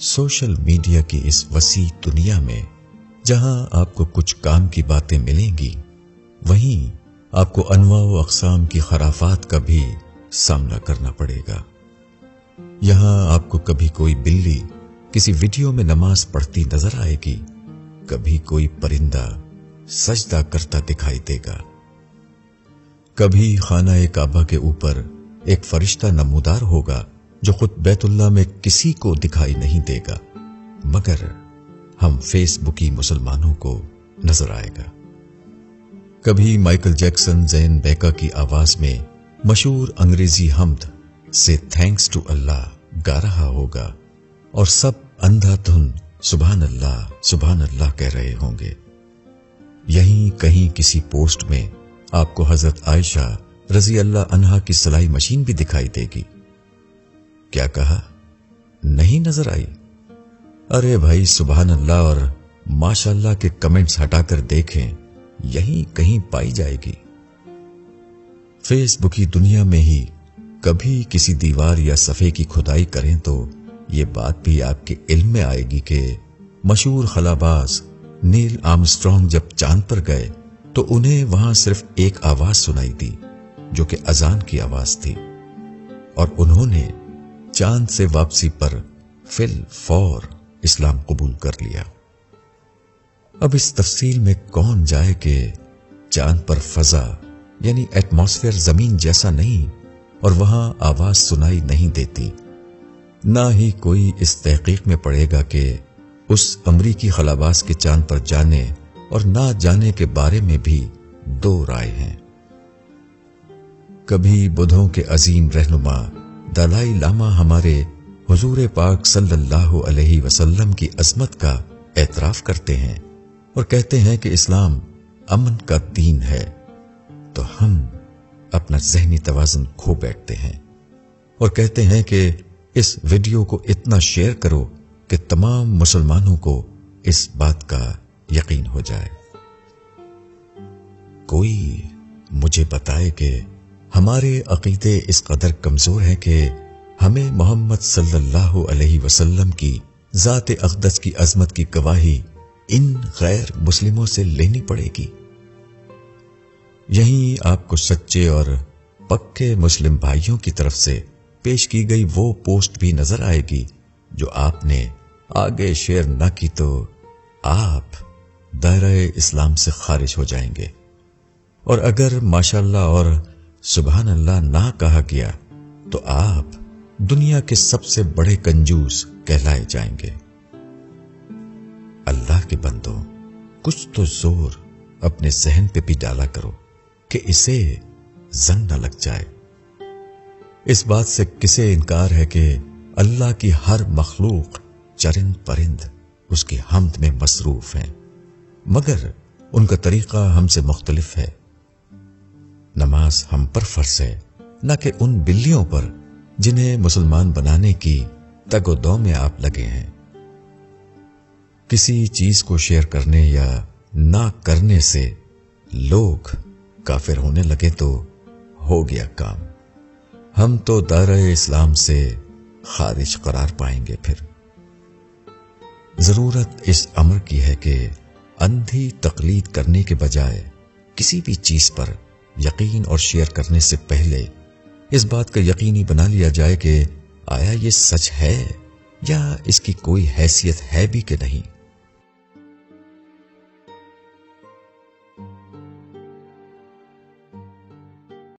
Social media کی اس وسیع دنیا میں جہاں آپ کو کچھ کام کی باتیں ملیں گی، وہیں آپ کو انواع و اقسام کی خرافات کا بھی سامنا کرنا پڑے گا۔ یہاں آپ کو کبھی کوئی بلی کسی ویڈیو میں نماز پڑھتی نظر آئے گی، کبھی کوئی پرندہ سجدہ کرتا دکھائی دے گا، کبھی خانہ کعبہ کے اوپر ایک فرشتہ نمودار ہوگا جو خود بیت اللہ میں کسی کو دکھائی نہیں دے گا مگر ہم فیس بکی مسلمانوں کو نظر آئے گا۔ کبھی مائیکل جیکسن زین بیکا کی آواز میں مشہور انگریزی حمد سے تھینکس ٹو اللہ گا رہا ہوگا اور سب اندھا دھن سبحان اللہ کہہ رہے ہوں گے۔ یہیں کہیں کسی پوسٹ میں آپ کو حضرت عائشہ رضی اللہ عنہا کی سلائی مشین بھی دکھائی دے گی۔ کیا کہا؟ نہیں نظر آئی؟ ارے بھائی سبحان اللہ اور ماشاء اللہ کے کمنٹس ہٹا کر دیکھیں، یہیں کہیں پائی جائے گی۔ فیس بک کی دنیا میں ہی کبھی کسی دیوار یا صفحے کی کھدائی کریں تو یہ بات بھی آپ کے علم میں آئے گی کہ مشہور خلاباز نیل آرمسٹرانگ جب چاند پر گئے تو انہیں وہاں صرف ایک آواز سنائی دی جو کہ اذان کی آواز تھی، اور انہوں نے چاند سے واپسی پر فی الفور اسلام قبول کر لیا۔ اب اس تفصیل میں کون جائے کہ چاند پر فضا یعنی ایٹماسفیئر زمین جیسا نہیں اور وہاں آواز سنائی نہیں دیتی، نہ ہی کوئی اس تحقیق میں پڑے گا کہ اس امریکی خلاباز کے چاند پر جانے اور نہ جانے کے بارے میں بھی دو رائے ہیں۔ کبھی بدھوں کے عظیم رہنما دلائی لاما ہمارے حضور پاک صلی اللہ علیہ وسلم کی عظمت کا اعتراف کرتے ہیں اور کہتے ہیں کہ اسلام امن کا دین ہے، تو ہم اپنا ذہنی توازن کھو بیٹھتے ہیں اور کہتے ہیں کہ اس ویڈیو کو اتنا شیئر کرو کہ تمام مسلمانوں کو اس بات کا یقین ہو جائے۔ کوئی مجھے بتائے کہ ہمارے عقیدے اس قدر کمزور ہیں کہ ہمیں محمد صلی اللہ علیہ وسلم کی ذات اقدس کی عظمت کی گواہی ان غیر مسلموں سے لینی پڑے گی۔ یہیں آپ کو سچے اور پکے مسلم بھائیوں کی طرف سے پیش کی گئی وہ پوسٹ بھی نظر آئے گی جو آپ نے آگے شیئر نہ کی تو آپ دائرہ اسلام سے خارج ہو جائیں گے، اور اگر ماشاءاللہ اور سبحان اللہ نہ کہا گیا تو آپ دنیا کے سب سے بڑے کنجوس کہلائے جائیں گے۔ اللہ کے بندوں، کچھ تو زور اپنے ذہن پہ بھی ڈالا کرو کہ اسے زنگ نہ لگ جائے۔ اس بات سے کسے انکار ہے کہ اللہ کی ہر مخلوق چرند پرند اس کی حمد میں مصروف ہیں، مگر ان کا طریقہ ہم سے مختلف ہے۔ نماز ہم پر فرض ہے، نہ کہ ان بلیوں پر جنہیں مسلمان بنانے کی تگ و دو میں آپ لگے ہیں۔ کسی چیز کو شیئر کرنے یا نہ کرنے سے لوگ کافر ہونے لگے تو ہو گیا کام، ہم تو دائرہ اسلام سے خارج قرار پائیں گے۔ پھر ضرورت اس امر کی ہے کہ اندھی تقلید کرنے کے بجائے کسی بھی چیز پر یقین اور شیئر کرنے سے پہلے اس بات کا یقینی بنا لیا جائے کہ آیا یہ سچ ہے یا اس کی کوئی حیثیت ہے بھی کہ نہیں۔